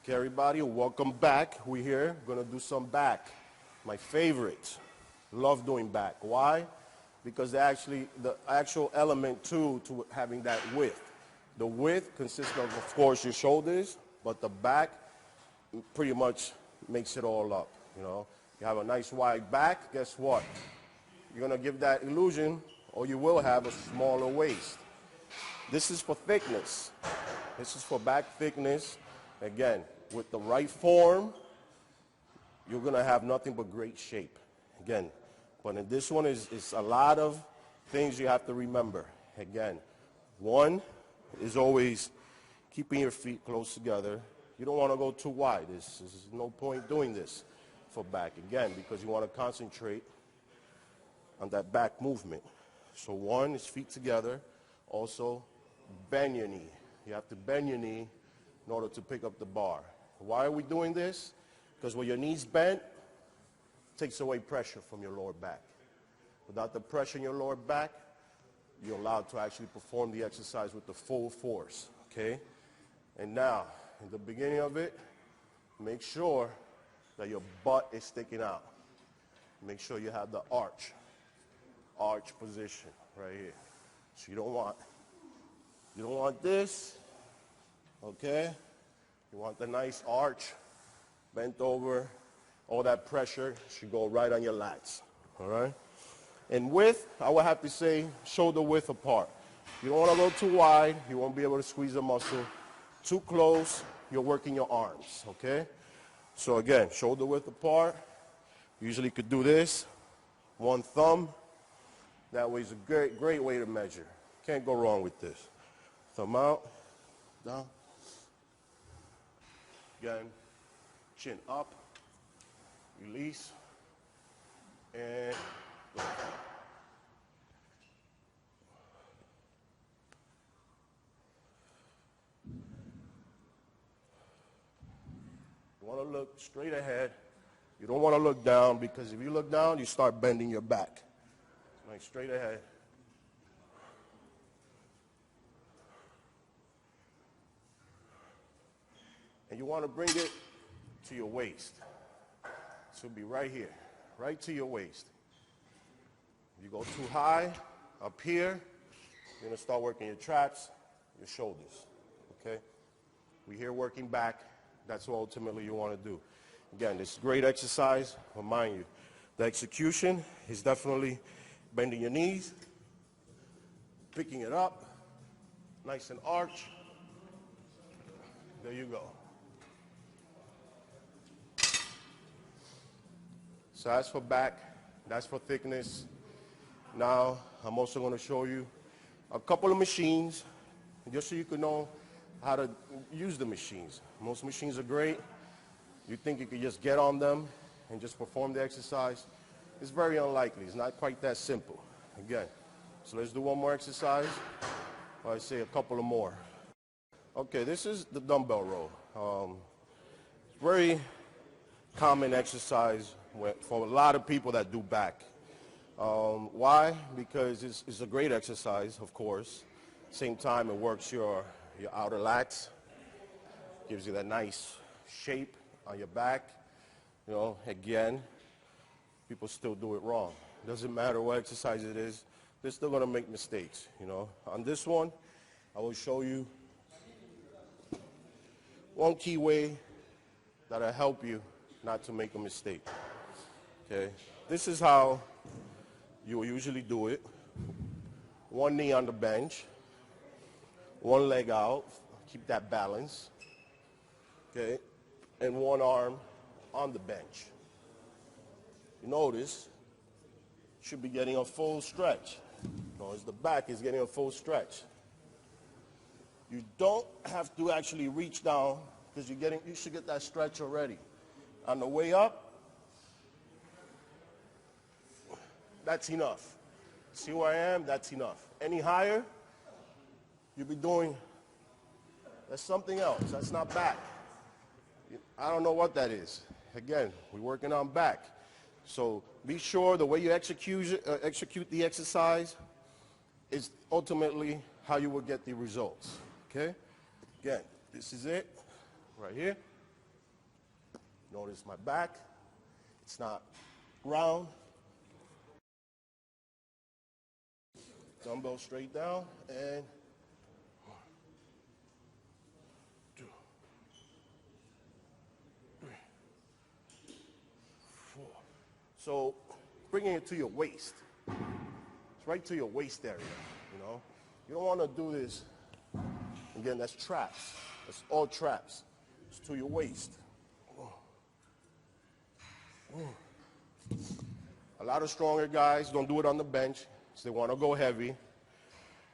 Okay, everybody, welcome back. We're here, gonna do some back. My favorite. Love doing back. Why? Because the actual element to having that width. The width consists of course, your shoulders, but the back pretty much makes it all up, you know. You have a nice wide back, guess what? You're gonna give that illusion, or you will have a smaller waist. This is for thickness. This is for back thickness. Again, with the right form, you're gonna have nothing but great shape. Again, but in this one is a lot of things you have to remember. Again, one is always keeping your feet close together. You don't want to go too wide. There's no point doing this for back, again, because you want to concentrate on that back movement. So one is feet together. Also, bend your knee. You have to bend your knee in order to pick up the bar. Why are we doing this? Because when your knee's bent, it takes away pressure from your lower back. Without the pressure in your lower back, you're allowed to actually perform the exercise with the full force, okay? And now, in the beginning of it, make sure that your butt is sticking out. Make sure you have the arch position right here. So you don't want this, okay? You want the nice arch, bent over. All that pressure should go right on your lats, all right? And width, I would have to say shoulder width apart. You don't want to go too wide. You won't be able to squeeze the muscle. Too close, you're working your arms, okay? So again, shoulder width apart. Usually you could do this, one thumb. That way is a great way to measure. Can't go wrong with this. Thumb out, down. Again, chin up, release, and go. You want to look straight ahead. You don't want to look down, because if you look down, you start bending your back. Like straight ahead. And you want to bring it to your waist. This will be right here, right to your waist. If you go too high, up here, you're going to start working your traps, your shoulders, okay? We're here working back. That's what ultimately you want to do. Again, this is great exercise, but mind you, the execution is definitely bending your knees, picking it up, nice and arch. There you go. So that's for back, that's for thickness. Now, I'm also going to show you a couple of machines, just so you can know how to use the machines. Most machines are great. You think you could just get on them and just perform the exercise. It's very unlikely. It's not quite that simple. Again, so let's do one more exercise. Or I say a couple of more. Okay, this is the dumbbell row. Very common exercise for a lot of people that do back. Why? Because it's a great exercise, of course. Same time, it works your outer lats, gives you that nice shape on your back. You know, again, people still do it wrong. Doesn't matter what exercise it is, they're still going to make mistakes, you know. On this one, I will show you one key way that'll help you not to make a mistake. Okay, this is how you will usually do it. One knee on the bench, one leg out, keep that balance, okay, and one arm on the bench. You notice, you should be getting a full stretch. Notice the back is getting a full stretch. You don't have to actually reach down, because you should get that stretch already. On the way up, that's enough. See where I am? That's enough. Any higher, you'll be doing, that's something else. That's not back. I don't know what that is. Again, we're working on back. So be sure the way you execute the exercise is ultimately how you will get the results. Okay? Again, this is it, right here. Notice my back. It's not round. Dumbbell straight down, and 1, 2, 3, 4. So bringing it to your waist. It's right to your waist area, you know. You don't want to do this. Again, that's traps. That's all traps. It's to your waist. A lot of stronger guys don't do it on the bench. So they want to go heavy.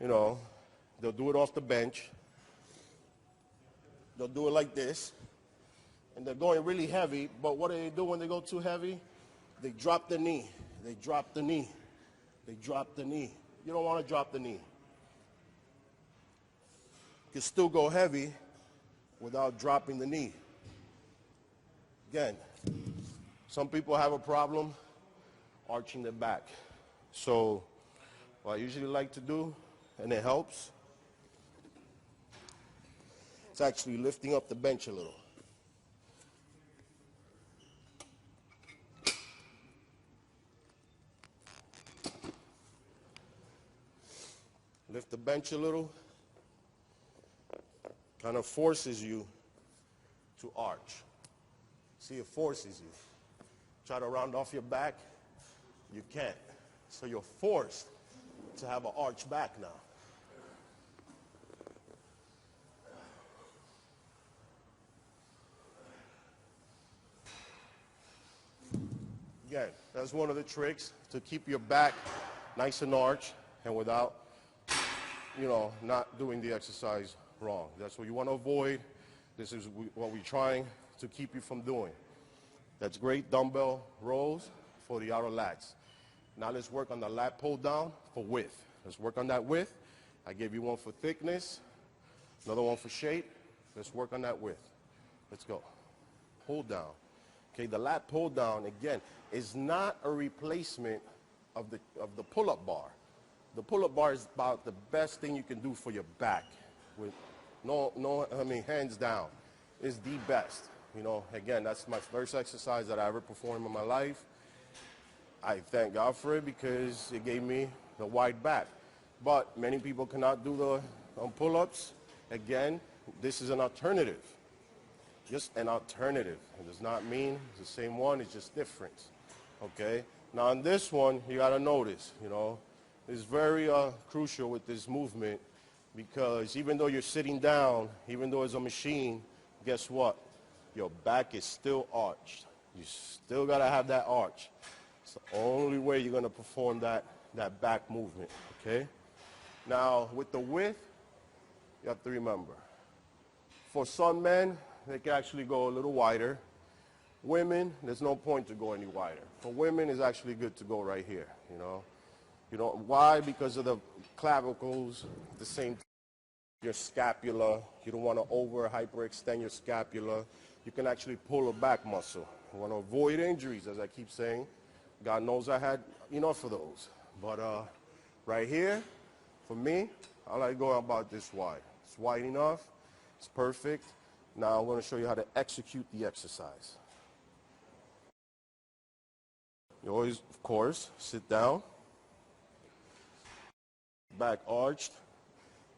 You know, they'll do it off the bench. They'll do it like this. And they're going really heavy, but what do they do when they go too heavy? They drop the knee. They drop the knee. They drop the knee. You don't want to drop the knee. You can still go heavy without dropping the knee. Again, some people have a problem arching their back. So what I usually like to do, and it helps, it's actually lifting up the bench a little. Lift the bench a little, kind of forces you to arch. See, it forces you. Try to round off your back, you can't. So you're forced to have an arch back now. Again, that's one of the tricks to keep your back nice and arched and without, you know, not doing the exercise wrong. That's what you want to avoid. This is what we're trying to keep you from doing. That's great dumbbell rows for the outer lats. Now let's work on the lat pull down for width. Let's work on that width. I gave you one for thickness, another one for shape. Let's work on that width. Let's go. Pull down. Okay, the lat pull down, again, is not a replacement of the pull-up bar. The pull-up bar is about the best thing you can do for your back. With hands down, is the best. You know, again, that's my first exercise that I ever performed in my life. I thank God for it because it gave me the wide back. But many people cannot do the pull-ups. Again, this is an alternative. Just an alternative. It does not mean it's the same one, it's just different. Okay? Now on this one, you gotta notice, you know, it's very crucial with this movement because even though you're sitting down, even though it's a machine, guess what? Your back is still arched. You still gotta have that arch. It's the only way you're gonna perform that back movement, okay? Now, with the width, you have to remember, for some men, they can actually go a little wider. Women, there's no point to go any wider. For women, it's actually good to go right here, you know? You know, why? Because of the clavicles, the same, your scapula. You don't want to hyperextend your scapula. You can actually pull a back muscle. You want to avoid injuries, as I keep saying. God knows I had enough of those. But right here, for me, I like going about this wide. It's wide enough. It's perfect. Now I'm going to show you how to execute the exercise. You always, of course, sit down, back arched,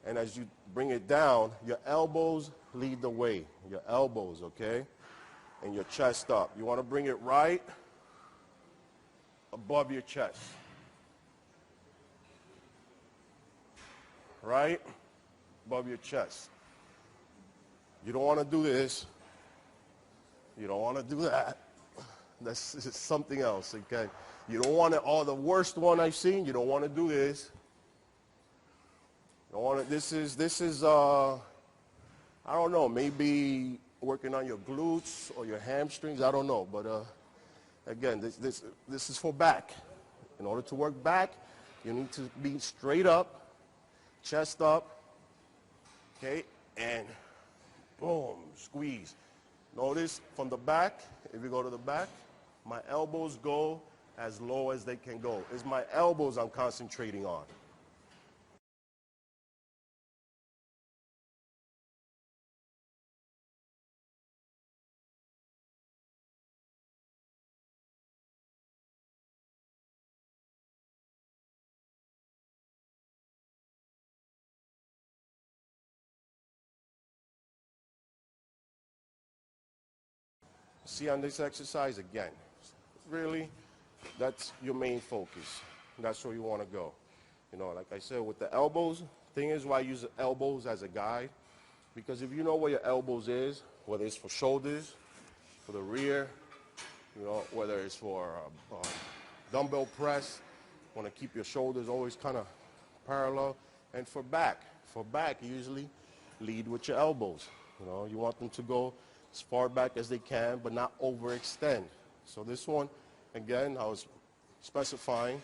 and as you bring it down, your elbows lead the way. Your elbows, okay? And your chest up. You want to bring it right above your chest. Right above your chest. You don't want to do this. You don't want to do that. That's something else, okay? You don't want to, the worst one I've seen, you don't want to do this. You don't want to, this is, I don't know, maybe working on your glutes or your hamstrings, I don't know. But again, this is for back. In order to work back, you need to be straight up, chest up, okay? And boom, squeeze. Notice from the back, if you go to the back, my elbows go as low as they can go. It's my elbows I'm concentrating on. See on this exercise again, really, that's your main focus. That's where you want to go. You know, like I said, with the elbows, thing is why I use the elbows as a guide, because if you know where your elbows is, whether it's for shoulders, for the rear, you know, whether it's for dumbbell press, want to keep your shoulders always kind of parallel, and for back, you usually lead with your elbows. You know, you want them to go as far back as they can, but not overextend. So this one, again, I was specifying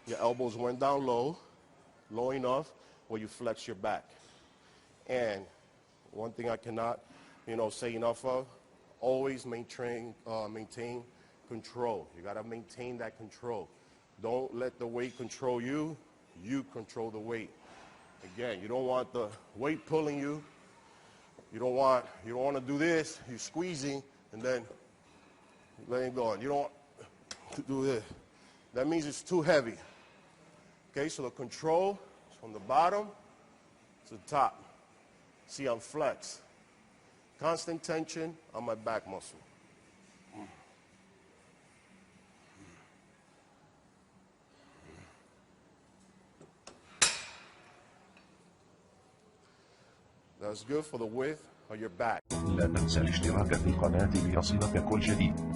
your elbows went down low enough where you flex your back. And one thing I cannot, you know, say enough of, always maintain control. You got to maintain that control. Don't let the weight control you. You control the weight. Again, you don't want the weight pulling you. You don't want to do this. You're squeezing and then letting go. You don't want to do this. That means it's too heavy. Okay, so the control is from the bottom to the top. See, I'm flexed. Constant tension on my back muscle. That's good for the width of your back. لا تنسى الاشتراك في القناة ليصلك كل جديد.